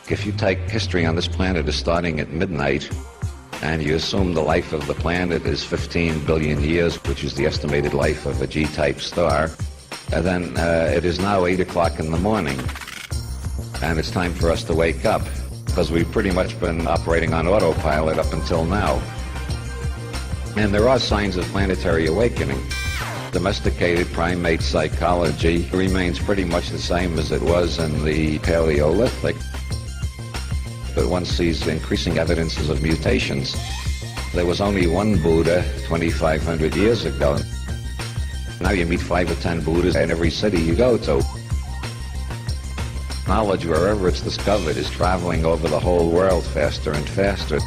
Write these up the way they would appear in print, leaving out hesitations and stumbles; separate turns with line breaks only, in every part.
If you take history on this planet as starting at midnight, and you assume the life of the planet is 15 billion years, which is the estimated life of a G-type star, then it is now 8 o'clock in the morning, and it's time for us to wake up, because we've pretty much been operating on autopilot up until now. And there are signs of planetary awakening. Domesticated primate psychology remains pretty much the same as it was in the Paleolithic, but one sees increasing evidences of mutations. There was only one Buddha 2,500 years ago. Now you meet 5 or 10 Buddhas in every city you go to. Knowledge, wherever it's discovered, is traveling over the whole world faster and faster.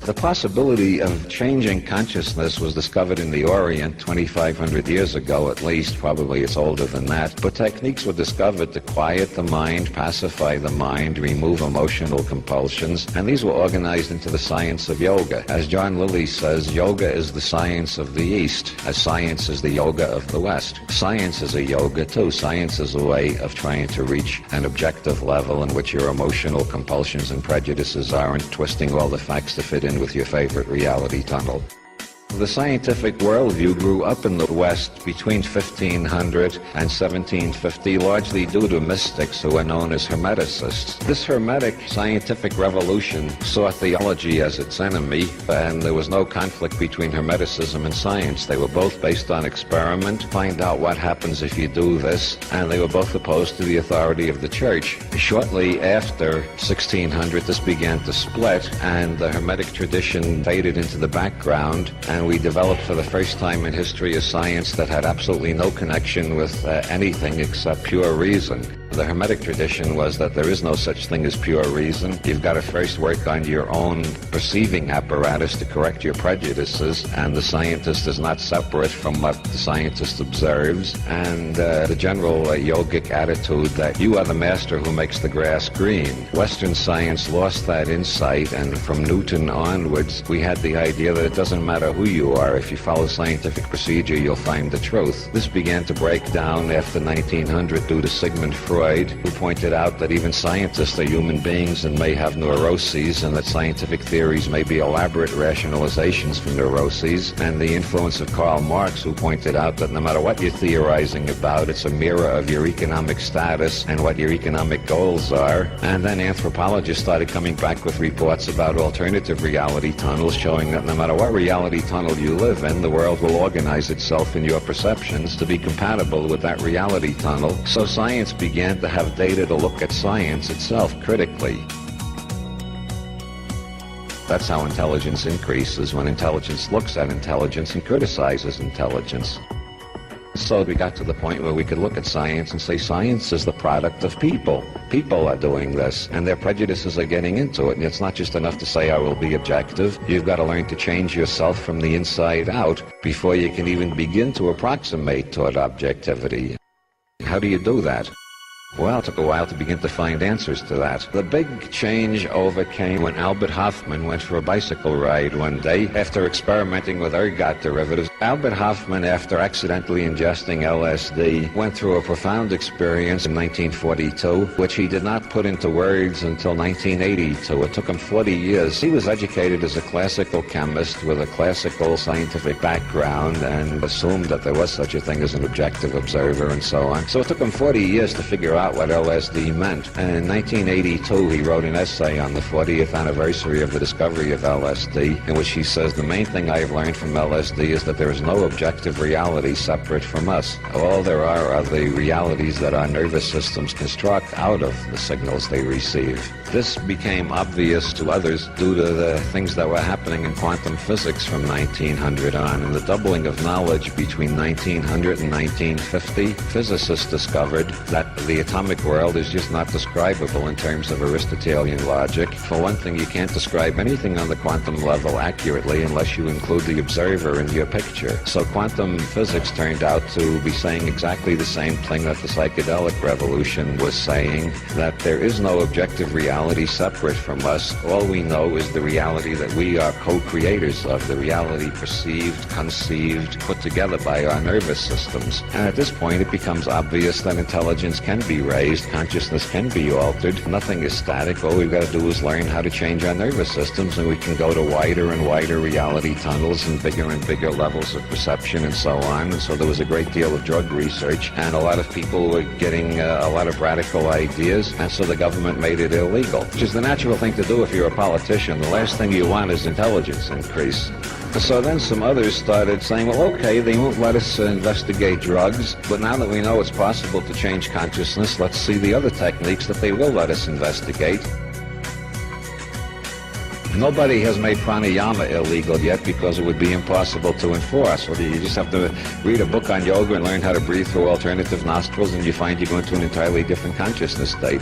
The possibility of changing consciousness was discovered in the Orient 2,500 years ago at least. Probably it's older than that. But techniques were discovered to quiet the mind, pacify the mind, remove emotional compulsions, and these were organized into the science of yoga. As John Lilly says, yoga is the science of the East, as science is the yoga of the West. Science is a yoga too. Science is a way of trying to reach an objective level in which your emotional compulsions and prejudices aren't twisting all the facts to fit in with your favorite reality tunnel. The scientific worldview grew up in the West between 1500 and 1750, largely due to mystics who are known as Hermeticists. This Hermetic scientific revolution saw theology as its enemy, and there was no conflict between Hermeticism and science. They were both based on experiment, find out what happens if you do this, and they were both opposed to the authority of the church. Shortly after 1600, this began to split, and the Hermetic tradition faded into the background, and we developed for the first time in history a science that had absolutely no connection with anything except pure reason. The Hermetic tradition was that there is no such thing as pure reason. You've got to first work on your own perceiving apparatus to correct your prejudices, and the scientist is not separate from what the scientist observes, and the general yogic attitude that you are the master who makes the grass green. Western science lost that insight, and from Newton onwards, we had the idea that it doesn't matter who you are. If you follow scientific procedure, you'll find the truth. This began to break down after 1900 due to Sigmund Freud, who pointed out that even scientists are human beings and may have neuroses, and that scientific theories may be elaborate rationalizations for neuroses, and the influence of Karl Marx, who pointed out that no matter what you're theorizing about, it's a mirror of your economic status and what your economic goals are. And then anthropologists started coming back with reports about alternative reality tunnels, showing that no matter what reality tunnel you live in, the world will organize itself in your perceptions to be compatible with that reality tunnel. So science began to have data to look at science itself critically. That's how intelligence increases, when intelligence looks at intelligence and criticizes intelligence. So we got to the point where we could look at science and say science is the product of people. People are doing this, and their prejudices are getting into it. And it's not just enough to say I will be objective. You've got to learn to change yourself from the inside out before you can even begin to approximate toward objectivity. How do you do that? Well, it took a while to begin to find answers to that. The big change overcame when Albert Hofmann went for a bicycle ride one day after experimenting with ergot derivatives. Albert Hofmann, after accidentally ingesting LSD, went through a profound experience in 1942, which he did not put into words until 1982. It took him 40 years. He was educated as a classical chemist with a classical scientific background and assumed that there was such a thing as an objective observer and so on. So it took him 40 years to figure out what LSD meant. And in 1982, he wrote an essay on the 40th anniversary of the discovery of LSD, in which he says, the main thing I've learned from LSD is that there is no objective reality separate from us. All there are the realities that our nervous systems construct out of the signals they receive. This became obvious to others due to the things that were happening in quantum physics from 1900 on. In the doubling of knowledge between 1900 and 1950, physicists discovered that the atomic world is just not describable in terms of Aristotelian logic. For one thing, you can't describe anything on the quantum level accurately unless you include the observer in your picture. So quantum physics turned out to be saying exactly the same thing that the psychedelic revolution was saying, that there is no objective reality separate from us. All we know is the reality that we are co-creators of, the reality perceived, conceived, put together by our nervous systems. And at this point, it becomes obvious that intelligence can be be raised, consciousness can be altered. Nothing is static. All we've got to do is learn how to change our nervous systems, and we can go to wider and wider reality tunnels and bigger levels of perception and so on. And so there was a great deal of drug research, and a lot of people were getting a lot of radical ideas, and so the government made it illegal, which is the natural thing to do if you're a politician. The last thing you want is intelligence increase. So then some others started saying, well, okay, they won't let us investigate drugs, but now that we know it's possible to change consciousness, let's see the other techniques that they will let us investigate. Nobody has made pranayama illegal yet because it would be impossible to enforce. Well, you just have to read a book on yoga and learn how to breathe through alternative nostrils, and you find you go into an entirely different consciousness state.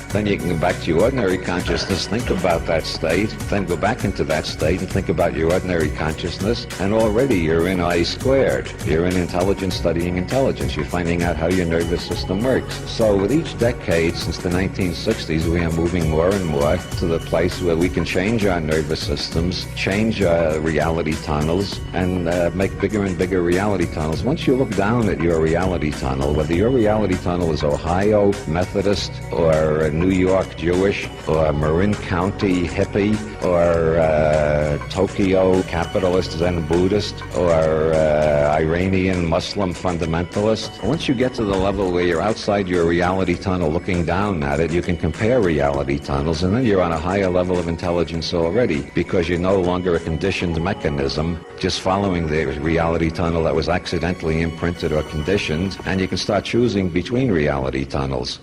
Then you can go back to your ordinary consciousness, think about that state, then go back into that state and think about your ordinary consciousness, and already you're in I squared. You're in intelligence studying intelligence. You're finding out how your nervous system works. So with each decade since the 1960s, we are moving more and more to the place where we can change our nervous systems, change our reality tunnels, and make bigger and bigger reality tunnels. Once you look down at your reality tunnel, whether your reality tunnel is Ohio Methodist or New York Jewish or Marin County hippie or Tokyo capitalist Zen Buddhist or Iranian Muslim fundamentalist, once you get to the level where you're outside your reality tunnel looking down at it, you can compare reality tunnels, and then you're on a higher level of intelligence already, because you're no longer a conditioned mechanism just following the reality tunnel that was accidentally imprinted or conditioned, and you can start choosing between reality tunnels.